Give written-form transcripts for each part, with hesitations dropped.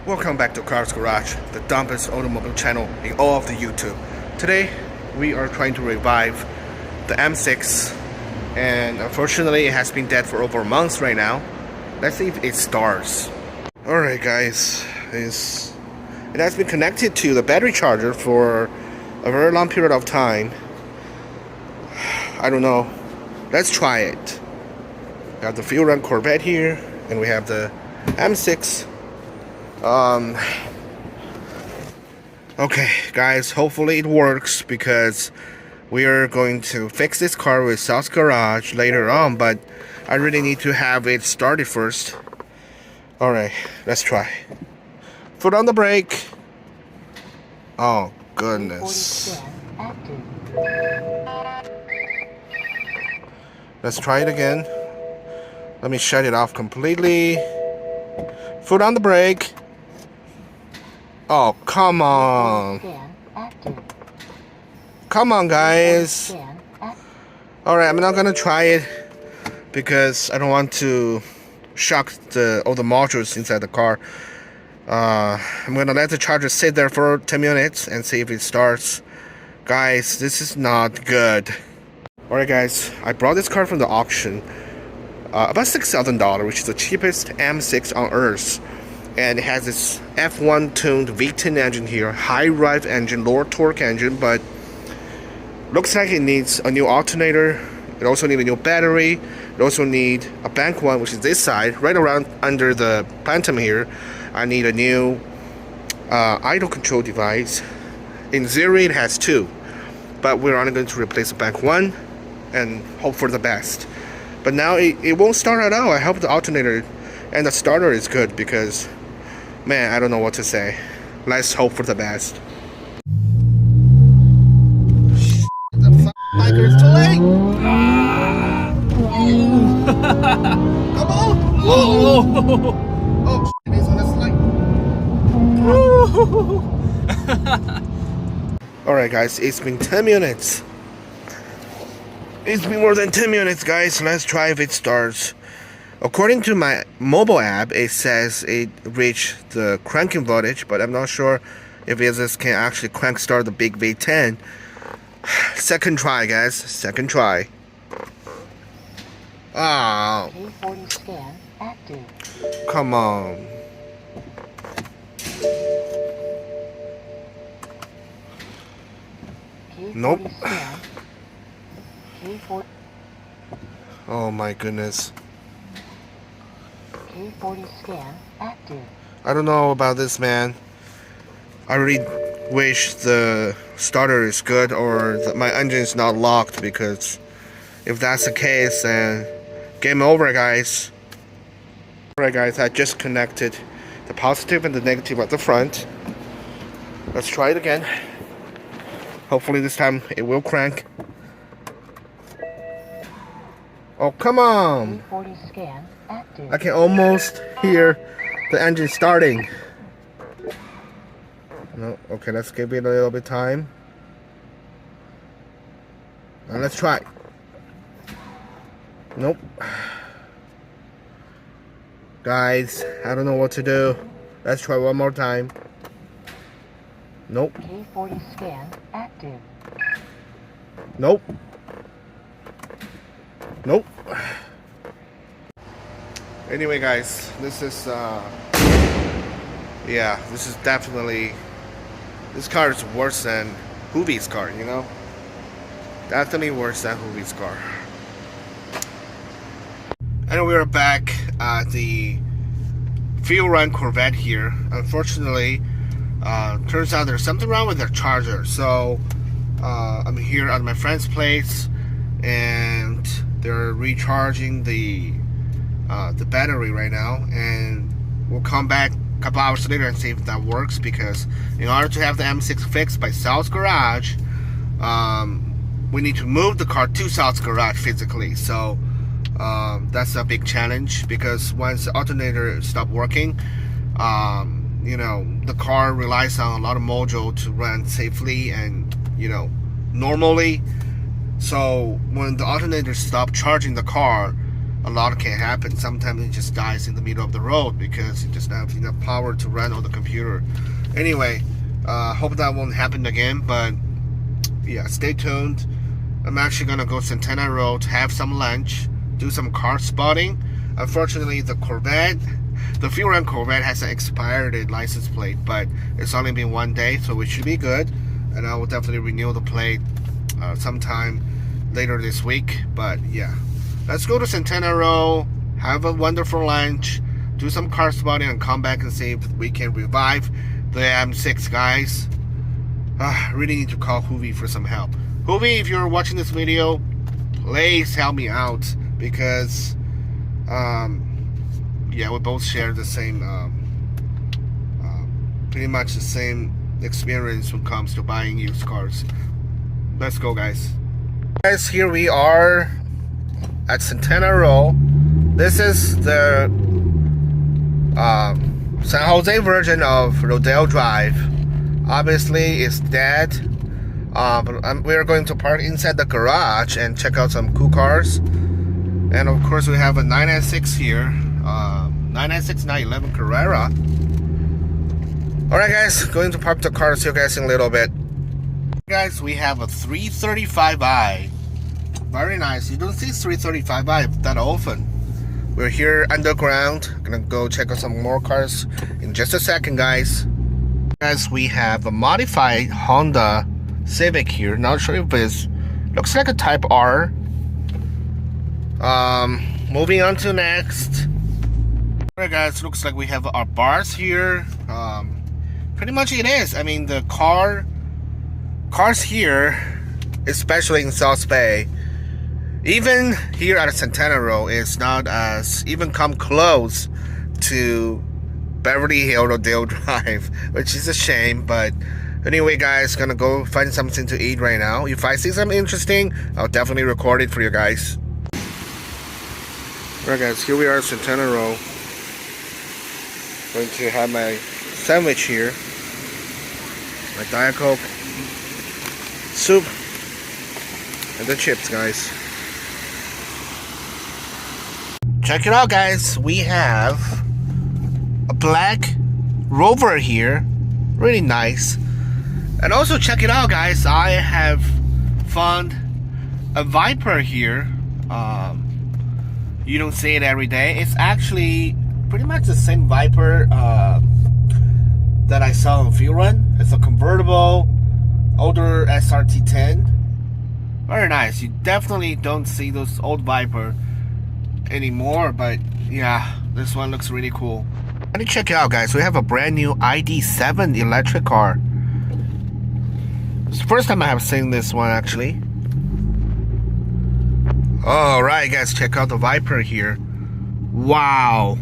Welcome back to Cars Garage, the dumbest automobile channel in all of the YouTube. Today, we are trying to revive the M6, and unfortunately it has been dead for over a month right now. Let's see if it starts. Alright guys, it has been connected to the battery charger for a very long period of time. I don't know. Let's try it. We have the fuel run Corvette here, and we have the M6. Okay guys, hopefully it works, because we are going to fix this car with South Garage later on, but I really need to have it started first. Alright, let's try. Foot on the brake. Oh goodness. Let's try it again. Let me shut it off completely. Foot on the brake. Oh, come on. Come on, guys. Alright, I'm not gonna try it because I don't want to shock all the modules inside the car. I'm gonna let the charger sit there for 10 minutes and see if it starts. Guys, this is not good. Alright guys, I brought this car from the auction. About $6,000, which is the cheapest M6 on earth. And it has this F1 tuned V10 engine here, high rev engine, lower torque engine, but looks like it needs a new alternator. It also needs a new battery. It also needs a bank one, which is this side, right around under the phantom here. I need a new idle control device. In theory it has two, but we're only going to replace the bank one and hope for the best. But now it won't start at all. I hope the alternator and the starter is good, because man, I don't know what to say. Let's hope for the best. The biker is too late. Come on! Oh, it is on the slide. Alright guys, it's been 10 minutes. It's been more than 10 minutes, guys. Let's try if it starts. According to my mobile app, it says it reached the cranking voltage, but I'm not sure if this can actually crank start the big V10. Second try, guys. Second try. Oh. K40 scan active. Come on. Nope. Oh my goodness. K40 scan active. I don't know about this, man. I really wish the starter is good, or my engine is not locked, because if that's the case, then game over, guys. Alright guys, I just connected the positive and the negative at the front. Let's try it again. Hopefully this time it will crank. Oh, come on! Scan active. I can almost hear the engine starting. No, okay, let's give it a little bit of time. Now let's try. Nope. Guys, I don't know what to do. Let's try one more time. Nope. K40 scan active. Nope. Nope. Anyway guys, this is yeah, this is definitely, this car is worse than Hoovie's car, you know? Definitely worse than Hoovie's car. And we're back at the fuel run Corvette here. Unfortunately, turns out there's something wrong with their charger. So I'm here at my friend's place, and they're recharging the battery right now, and we'll come back a couple hours later and see if that works, because in order to have the M6 fixed by South Garage, we need to move the car to South Garage physically. So that's a big challenge, because once the alternator stops working, you know, the car relies on a lot of module to run safely and, you know, normally. So when the alternator stops charging the car, a lot can happen. Sometimes it just dies in the middle of the road because it just doesn't have enough power to run on the computer. Anyway, hope that won't happen again, but yeah, stay tuned. I'm actually gonna go Santana Road, have some lunch, do some car spotting. Unfortunately, the Corvette, the fuel run Corvette has an expired license plate, but it's only been 1 day, so it should be good. And I will definitely renew the plate sometime later this week. But yeah, let's go to Santana Row, have a wonderful lunch, do some car spotting, and come back and see if we can revive the M6, guys. Really need to call Hoovy for some help. Hoovy, if you're watching this video, please help me out, because yeah, we both share the same pretty much the same experience when it comes to buying used cars. Let's go, guys. Guys, here we are at Santana Row. This is the San Jose version of Rodeo Drive. Obviously it's dead, but we're going to park inside the garage and check out some cool cars. And of course we have a 996 here, 996 911 Carrera. Alright guys, going to park the car, see you guys in a little bit. Guys, we have a 335i. Very nice. You don't see 335i that often. We're here underground. Gonna go check out some more cars in just a second, guys. Guys, we have a modified Honda Civic here. Not sure if it's, looks like a Type R. Moving on to next. Alright guys, looks like we have our bars here. Pretty much it is. I mean, the cars here, especially in South Bay, even here at Santana Row, is not as even come close to Beverly Hills Rodeo Drive, which is a shame. But anyway, guys, gonna go find something to eat right now. If I see something interesting, I'll definitely record it for you guys. Alright guys, here we are at Santana Row. Going to have my sandwich here, my Diet Coke, soup, and the chips, guys. Check it out, guys. We have a black Rover here, really nice. And also check it out, guys, I have found a Viper here. You don't see it every day. It's actually pretty much the same Viper that I saw on Fuel Run. It's a convertible, older SRT10. Very nice. You definitely don't see those old Viper anymore, but yeah, this one looks really cool. Let me check it out, guys. We have a brand new ID7 electric car. It's the first time I have seen this one, actually. Alright guys, check out the Viper here. Wow,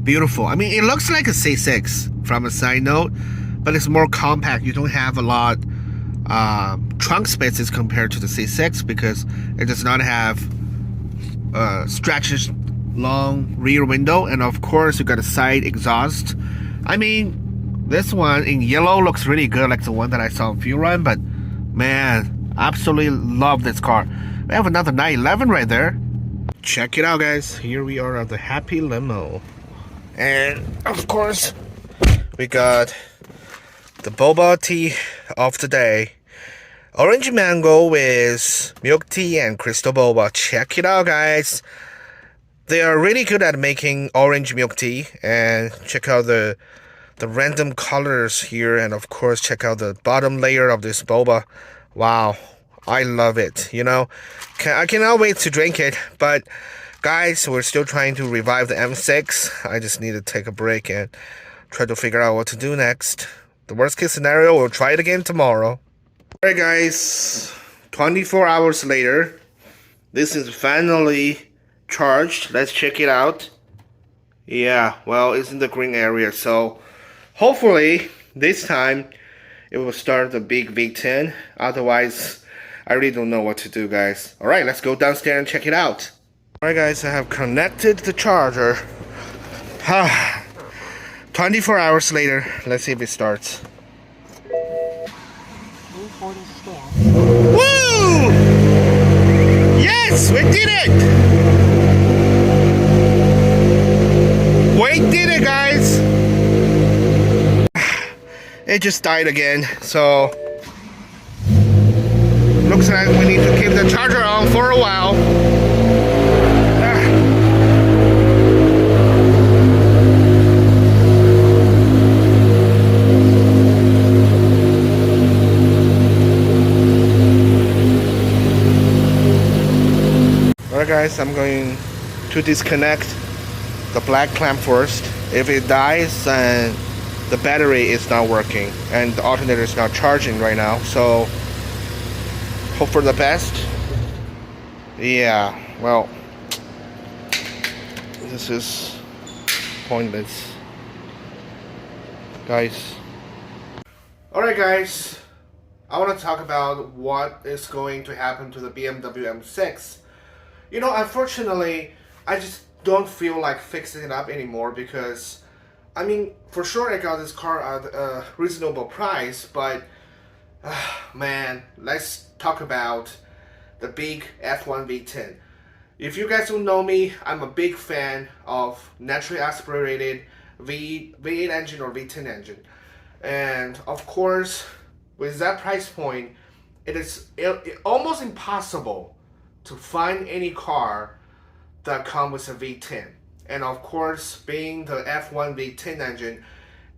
beautiful. I mean, it looks like a C6 from a side note, but it's more compact. You don't have a lot trunk spaces compared to the C6 because it does not have stretches long rear window, and of course you got a side exhaust. I mean, this one in yellow looks really good, like the one that I saw on Fuel Run, but man, absolutely love this car. We have another 911 right there. Check it out, guys. Here we are at the Happy Limo. And of course, we got the boba tea of the day. Orange mango with milk tea and crystal boba. Check it out, guys. They are really good at making orange milk tea. And check out the random colors here. And of course, check out the bottom layer of this boba. Wow. I love it, you know. I cannot wait to drink it. But guys, we're still trying to revive the M6. I just need to take a break and try to figure out what to do next. The worst case scenario, we'll try it again tomorrow. Alright guys, 24 hours later, this is finally charged. Let's check it out. Yeah, well, it's in the green area, so hopefully this time it will start the big V10. Otherwise, I really don't know what to do, guys. Alright, let's go downstairs and check it out. Alright guys, I have connected the charger. 24 hours later, let's see if it starts. Woo! Yes, we did it! guys, it just died again, so looks like we need to keep the charger on for a while. Alright guys, I'm going to disconnect the black clamp first. If it dies, then the battery is not working and the alternator is not charging right now, so hope for the best. Yeah, well, this is pointless, guys. Alright guys, I want to talk about what is going to happen to the BMW M6. You know, unfortunately, I just don't feel like fixing it up anymore because, I mean, for sure I got this car at a reasonable price, but man, let's talk about the big F1 V10. If you guys don't know me, I'm a big fan of naturally aspirated V8 engine or V10 engine. And of course, with that price point, it is almost impossible to find any car that comes with a V10. And of course, being the F1 V10 engine,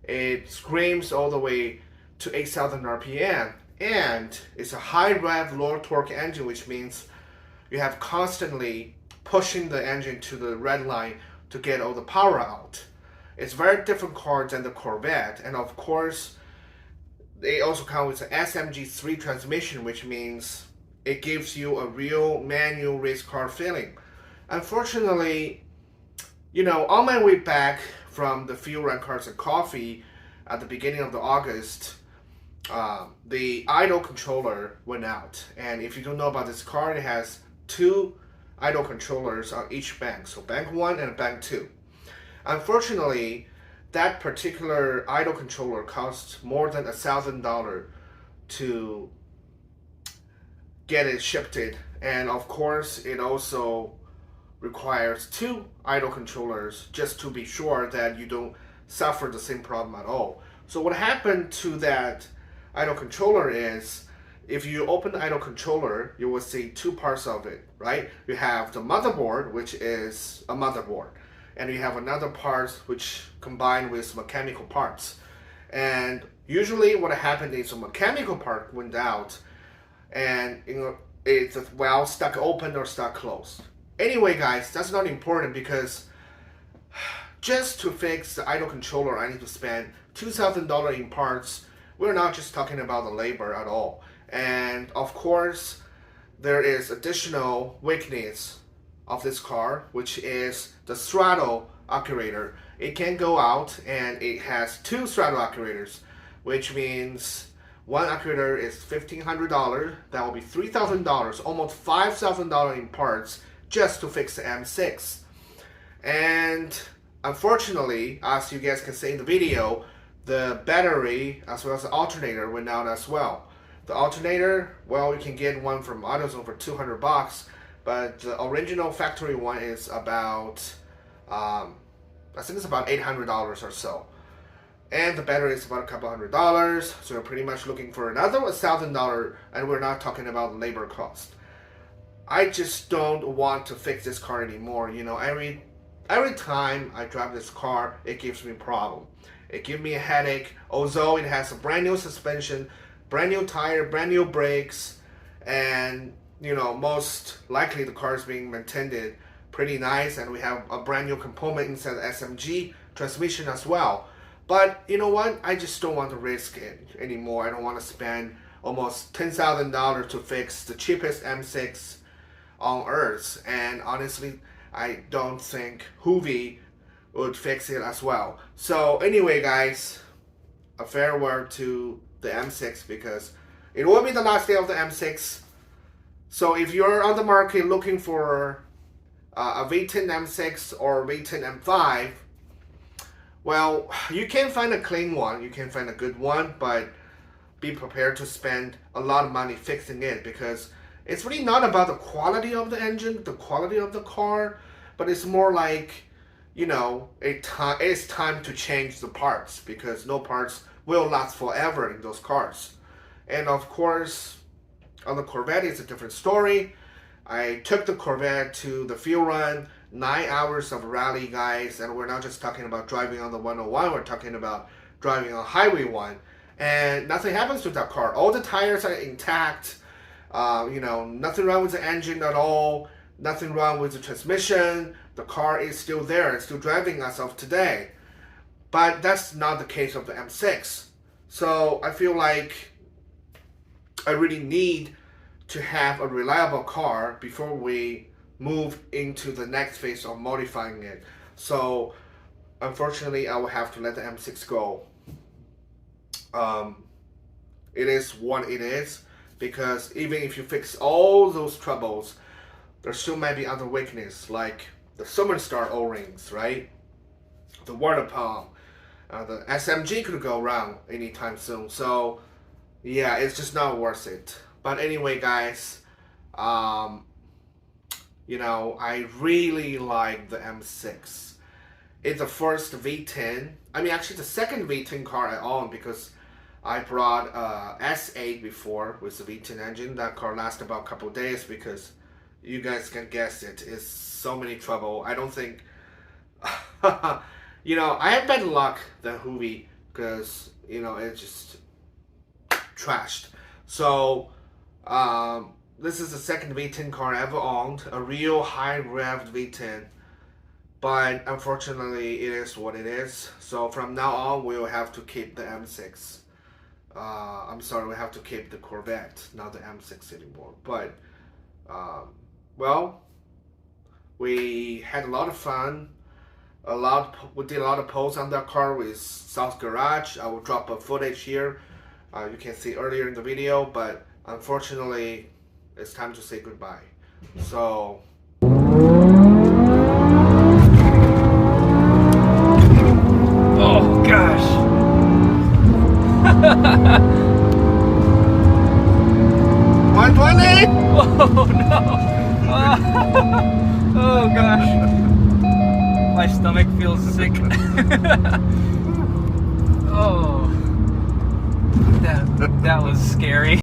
it screams all the way to 8,000 RPM. And it's a high rev, low torque engine, which means you have constantly pushing the engine to the red line to get all the power out. It's very different car than the Corvette. And of course, they also come with an SMG3 transmission, which means it gives you a real manual race car feeling. Unfortunately, you know, on my way back from the Fuel Rent Cars and Coffee at the beginning of the August, the idle controller went out. And if you don't know about this car, it has two idle controllers on each bank. So bank 1 and bank 2. Unfortunately, that particular idle controller costs more than $1,000 to get it shipped. And of course, it also requires two idle controllers just to be sure that you don't suffer the same problem at all. So what happened to that idle controller is, if you open the idle controller, you will see two parts of it, right? You have the motherboard, which is a motherboard, and you have another part which combined with mechanical parts. And usually what happened is a mechanical part went out and, you know, it's well stuck open or stuck closed. Anyway guys, that's not important because just to fix the idle controller I need to spend $2,000 in parts. We're not just talking about the labor at all. And of course, there is additional weakness of this car, which is the throttle actuator. It can go out and it has two throttle actuators, which means one actuator is $1,500. That will be $3,000, almost $5,000 in parts just to fix the M6. And unfortunately, as you guys can see in the video, the battery as well as the alternator went out as well. The alternator, well, you can get one from AutoZone for $200, but the original factory one is about, I think it's about $800 or so. And the battery is about a couple $100, so we're pretty much looking for another $1,000, and we're not talking about labor cost. I just don't want to fix this car anymore. You know, every time I drive this car, it gives me a problem. It gives me a headache, although it has a brand new suspension, brand new tire, brand new brakes, and you know, most likely the car is being maintained pretty nice, and we have a brand new component inside the SMG transmission as well. But you know what? I just don't want to risk it anymore. I don't want to spend almost $10,000 to fix the cheapest M6 on earth. And honestly, I don't think Hoovy would fix it as well. So anyway, guys, a farewell to the M6 because it will be the last day of the M6. So if you're on the market looking for a V10 M6 or V10 M5, well, you can find a clean one, you can find a good one, but be prepared to spend a lot of money fixing it because it's really not about the quality of the engine, the quality of the car, but it's more like, you know, it's time to change the parts, because no parts will last forever in those cars. And of course, on the Corvette, it's a different story. I took the Corvette to the field run, 9 hours of rally, guys, and we're not just talking about driving on the 101, we're talking about driving on Highway 1. And nothing happens to that car. All the tires are intact. You know, nothing wrong with the engine at all. Nothing wrong with the transmission. The car is still there. It's still driving as of today. But that's not the case of the M6. So I feel like I really need to have a reliable car before we move into the next phase of modifying it. So unfortunately, I will have to let the M6 go. It is what it is, because even if you fix all those troubles, there still might be other weaknesses, like the Summer Star O-rings, right? The water pump, the SMG could go wrong anytime soon. So yeah, it's just not worth it. But anyway, guys, you know, I really like the M6. It's the first V10. I mean, actually the second V10 car I own, because I brought S8 before with the V10 engine. That car lasted about a couple of days, because you guys can guess it. It's so many trouble. I don't think, you know, I have better luck than Hoovy, because, you know, it's just trashed. So, this is the second V10 car I ever owned, a real high revved V10. But unfortunately, it is what it is. So from now on, we'll have to keep the M6. I'm sorry, we have to keep the Corvette, not the M6 anymore. But, well, we had a lot of fun. We did a lot of posts on that car with South Garage. I will drop a footage here. You can see earlier in the video, but unfortunately, it's time to say goodbye. So. Oh gosh. 120? Oh no. Oh gosh. My stomach feels sick. Oh. That was scary.